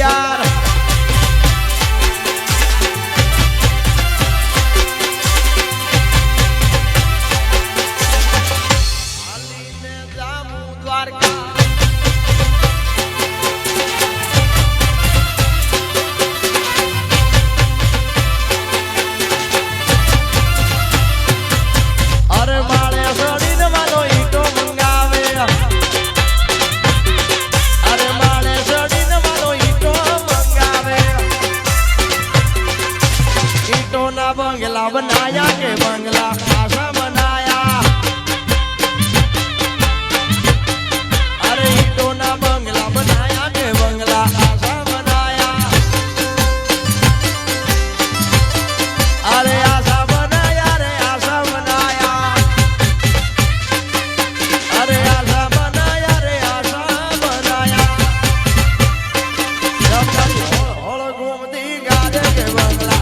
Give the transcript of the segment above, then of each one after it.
યાર. હાલીને જામું દ્વારકા बंगला बनाया के बंगला आशा बनाया. अरे ईटों ना बंगला बनाया के बंगला आशा बनाया. अरे आशा बनाया रे आशा बनाया. अरे आशा बनाया रे आशा बनाया. जब होड़ घूमती गाड़े के बंगला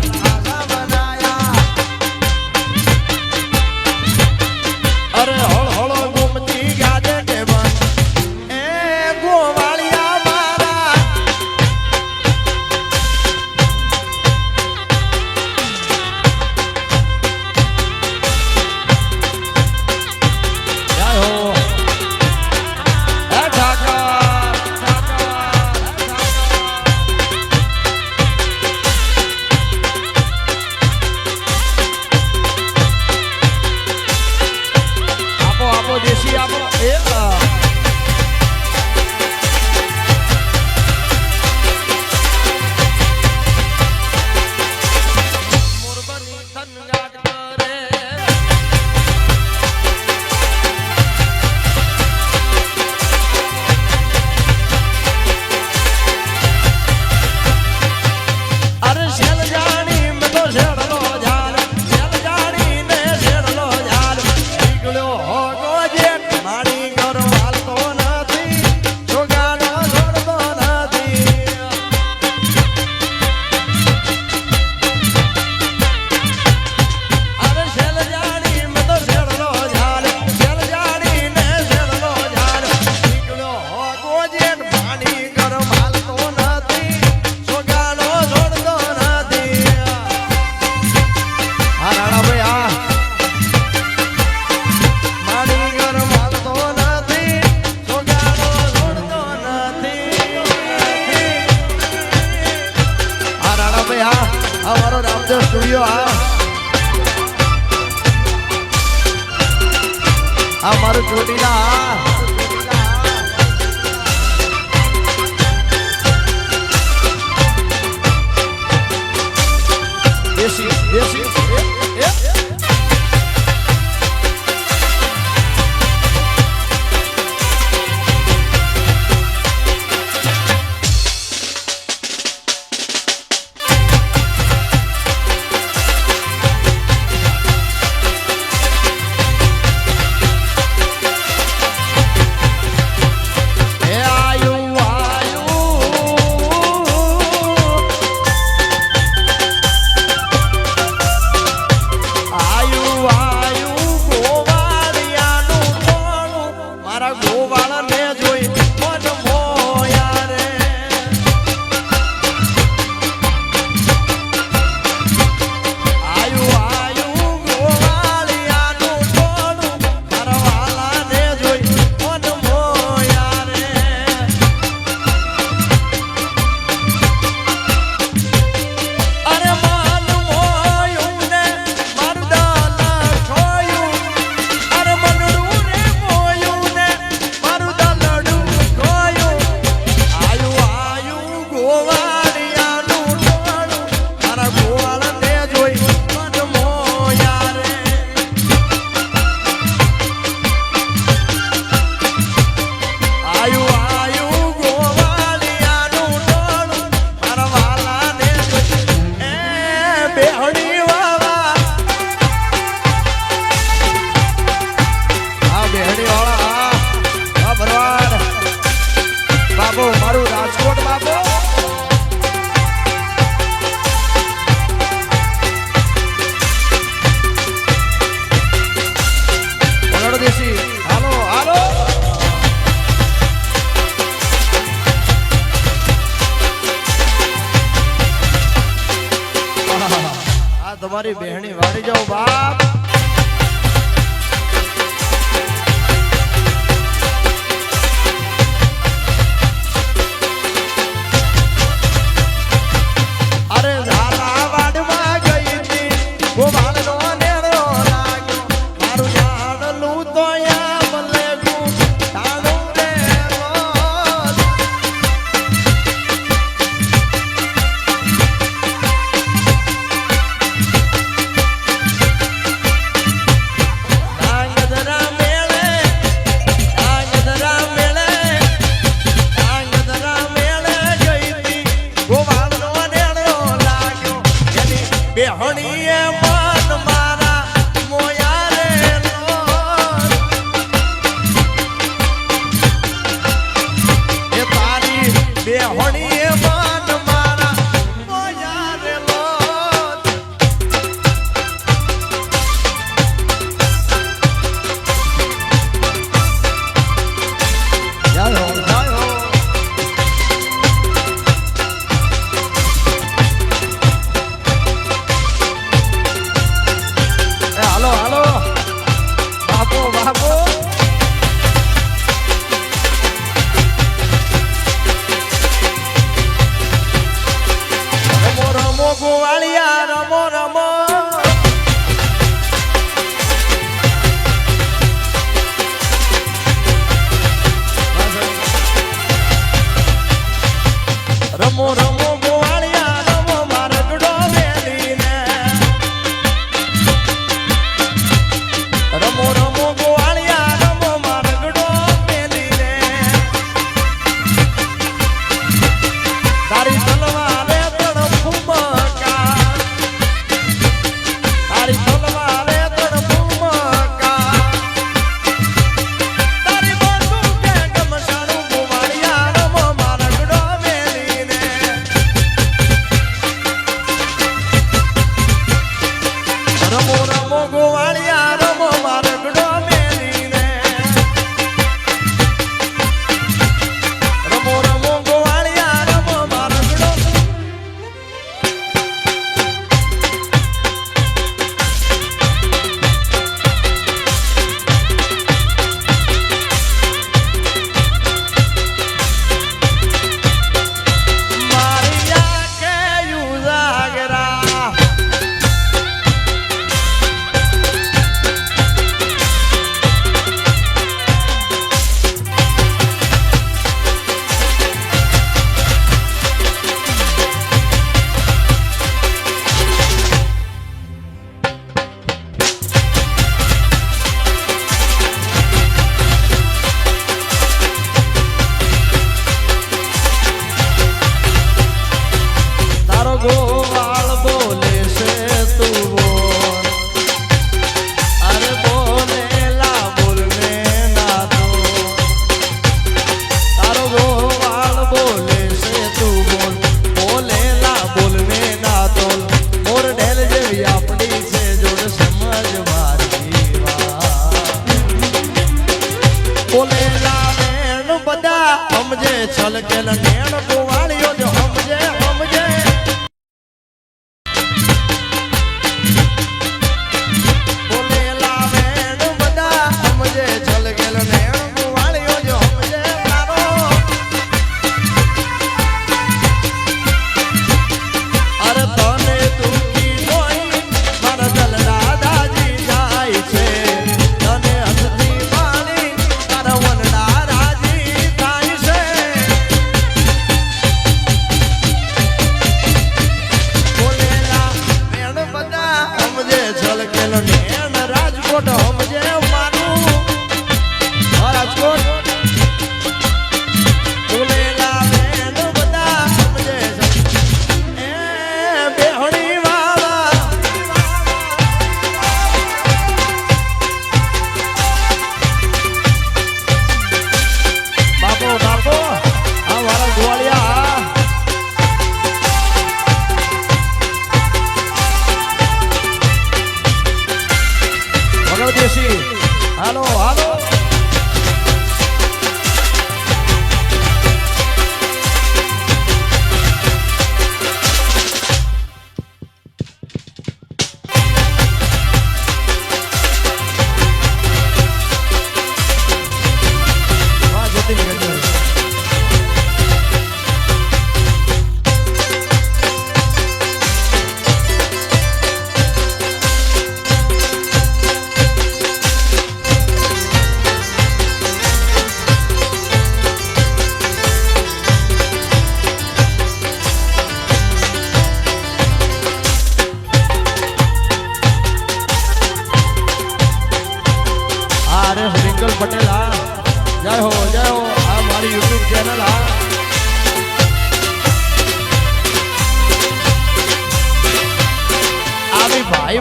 हमारो रामदेव स्टूडियो हमारो चोटीला देसी देसी તમારી બહેણી વાળી જાઓ બાપ. અરે ઝાલા વાડમાં ગઈ હતી ગોવાળનો નેણો લાગ્યો મારું જાણલું તો યામ લેગું ટાણું રે રોજ. ડાંગદરા મેળે ગઈ હતી ગોવાળનો નેણો લાગ્યો એની બેહણીએ મન મારા મોયા રે લોલ. એ તારી બેહણીએ મન મારા મોયા રે લોલ. જય હો જય હો.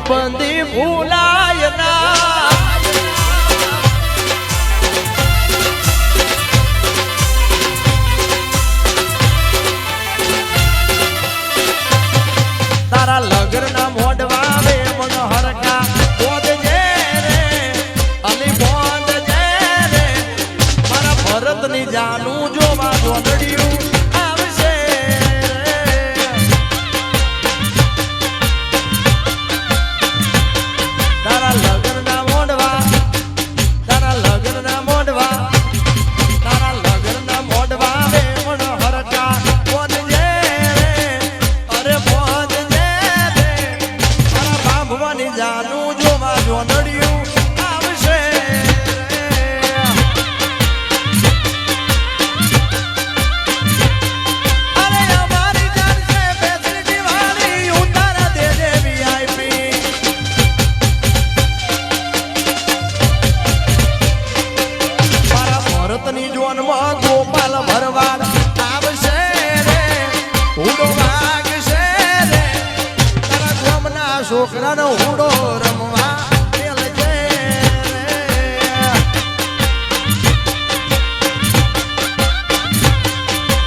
બંધી ભૂલાય ના તારા લગ્ન ના મોઢવા વે મન હરકા બોધજે રે અલી બોધજે રે મારા ભરત ની જાનું જોવા જોડ્યું આવશે તારા લગ્ન ના મોઢવા તારા લગ્ન ના મોઢવા તારા લગ્ન ના મોઢવા વે મન હરકા બોધજે રે અરે બોધજે ભવાની જાનું જોવા જો નડ્યું આવશે અરે અમારી જાન છે ફેસિલિટી વાળી ઉતારા દેજે VIP મારા ભરતની જોનમાં ગોપાલ ભરવાડ આવશે રે ઉડો વાગશે રે તારા ગોમના છોકરાનો ઉડો રમવા મેલજે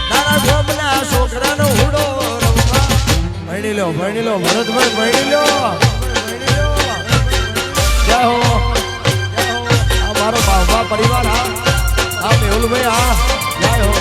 તારા ગોમના છોકરાનો ઉડો રમવા ભણી લો ભરતભાઈ ભણી લો જય હો આ મારો બાબા પરિવાર હા મેહુલભાઈ હા જય હો